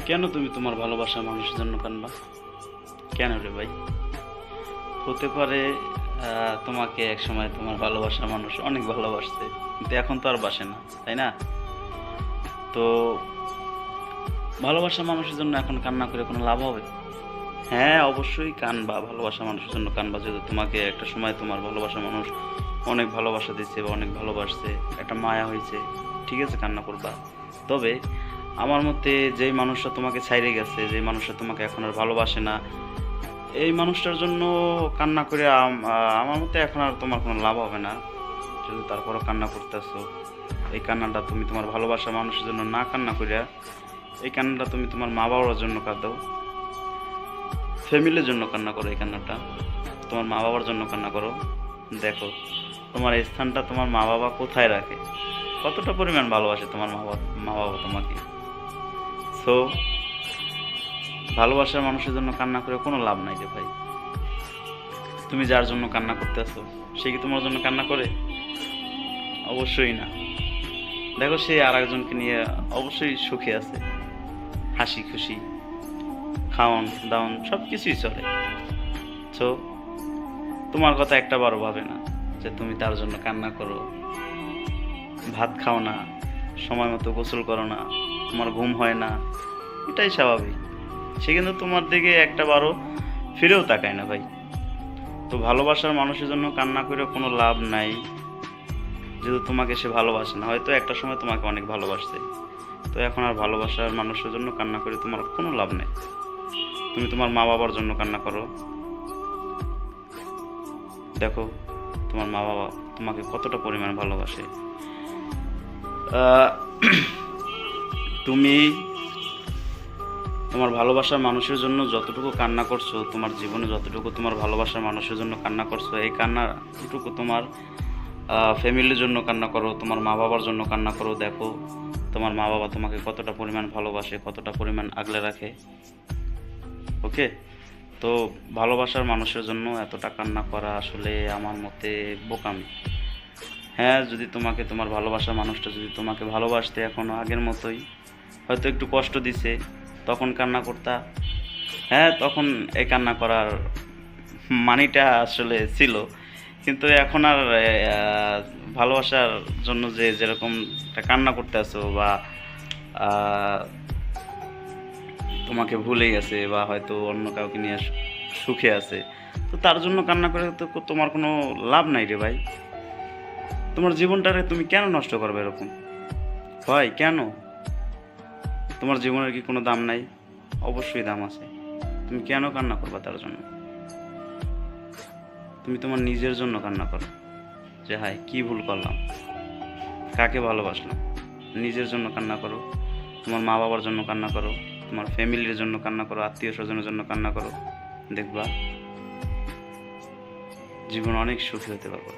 কেন তুমি তোমার ভালোবাসার মানুষের জন্য কাঁদবা? কেন রে ভাই? হতে পারে তোমাকে এক সময় তোমার ভালোবাসার মানুষ অনেক ভালোবাসছে, কিন্তু এখন তো আর বাসে না, তাই না? তো ভালোবাসার মানুষের জন্য এখন কান্না করে কোনো লাভ হবে? হ্যাঁ, অবশ্যই কানবা, ভালোবাসার মানুষের জন্য কানবা। যেহেতু তোমাকে একটা সময় তোমার ভালোবাসার মানুষ অনেক ভালোবাসা দিচ্ছে বা অনেক ভালোবাসছে, একটা মায়া হয়েছে, ঠিক আছে, কান্না করবা। তবে আমার মতে যেই মানুষটা তোমাকে ছাইড়ে গেছে, যেই মানুষটা তোমাকে এখন আর ভালোবাসে না, এই মানুষটার জন্য কান্না করে আমার মতে এখন আর তোমার কোনো লাভ হবে না। যদি তারপরও কান্না করতেছো, এই কান্নাটা তুমি তোমার ভালোবাসা মানুষের জন্য না কান্না করিয়া এই কান্নাটা তুমি তোমার মা বাবার জন্য কাঁদো, ফ্যামিলির জন্য কান্না করো। এই কান্নাটা তোমার মা বাবার জন্য কান্না করো। দেখো তোমার এই স্থানটা তোমার মা বাবা কোথায় রাখে, কতটা পরিমাণ ভালোবাসে তোমার মা বাবা তোমাকে। সো ভালোবাসার মানুষের জন্য কান্না করে কোনো লাভ নাই রে ভাই। তুমি যার জন্য কান্না করতেছো, সে কি তোমার জন্য কান্না করে? অবশ্যই না। দেখো সে আর একজনকে নিয়ে অবশ্যই সুখে আছে, হাসি খুশি, খাওন দাওন সব কিছুই চলে। সো তোমার কথা একটা বারো ভাবে না যে তুমি তার জন্য কান্না করো, ভাত খাও না, সময় মতো গোসল করো না, তোমার ঘুম হয় না, এটাই স্বাভাবিক। সে কিন্তু তোমার দিকে একটা বারো ফিরেও তাকায় না ভাই। তো ভালোবাসার মানুষের জন্য কান্না করে কোনো লাভ নাই, যেহেতু তোমাকে সে ভালোবাসে না। হয়তো একটা সময় তোমাকে অনেক ভালোবাসছে, তো এখন আর ভালোবাসার মানুষের জন্য কান্না করে তোমার কোনো লাভ নেই। তুমি তোমার মা বাবার জন্য কান্না করো। দেখো তোমার মা বাবা তোমাকে কতটা পরিমাণ ভালোবাসে। আহ, তুমি তোমার ভালোবাসার মানুষের জন্য যতটুকু কান্না করছো, তোমার জীবনে যতটুকু তোমার ভালোবাসার মানুষের জন্য কান্না করছো, এই কান্নাটুকু তোমার ফ্যামিলির জন্য কান্না করো, তোমার মা বাবার জন্য কান্না করো। দেখো তোমার মা বাবা তোমাকে কতটা পরিমাণ ভালোবাসে, কতটা পরিমাণ আগলে রাখে। ওকে, তো ভালোবাসার মানুষের জন্য এতটা কান্না করা আসলে আমার মতে বোকামি। হ্যাঁ, যদি তোমাকে তোমার ভালোবাসার মানুষটা যদি তোমাকে ভালোবাসতে এখনও আগের মতোই, হয়তো একটু কষ্ট দিছে, তখন কান্না করতা। হ্যাঁ, তখন এই কান্না করার মানিটা আসলে ছিল, কিন্তু এখন আর ভালোবাসার জন্য যে যেরকম একটা কান্না করতে আছো বা আহ, তোমাকে ভুলে গেছে বা হয়তো অন্য কাউকে নিয়ে সুখে আছে, তো তার জন্য কান্না করে তো তোমার কোনো লাভ নাই রে ভাই। তোমার জীবনটারে তুমি কেন নষ্ট করবে এরকম? ভাই কেন? তোমার জীবনের কি কোনো দাম নাই? অবশ্যই দাম আছে। তুমি কেন কান্না করবা তার জন্য? তুমি তোমার নিজের জন্য কান্না করো, যে হায় কি ভুল করলাম, কাকে ভালোবাসলাম। নিজের জন্য কান্না করো, তোমার মা বাবার জন্য কান্না করো, তোমার ফ্যামিলির জন্য কান্না করো, আত্মীয় স্বজনের জন্য কান্না করো। দেখবা জীবন অনেক সুখী হতে পারবো।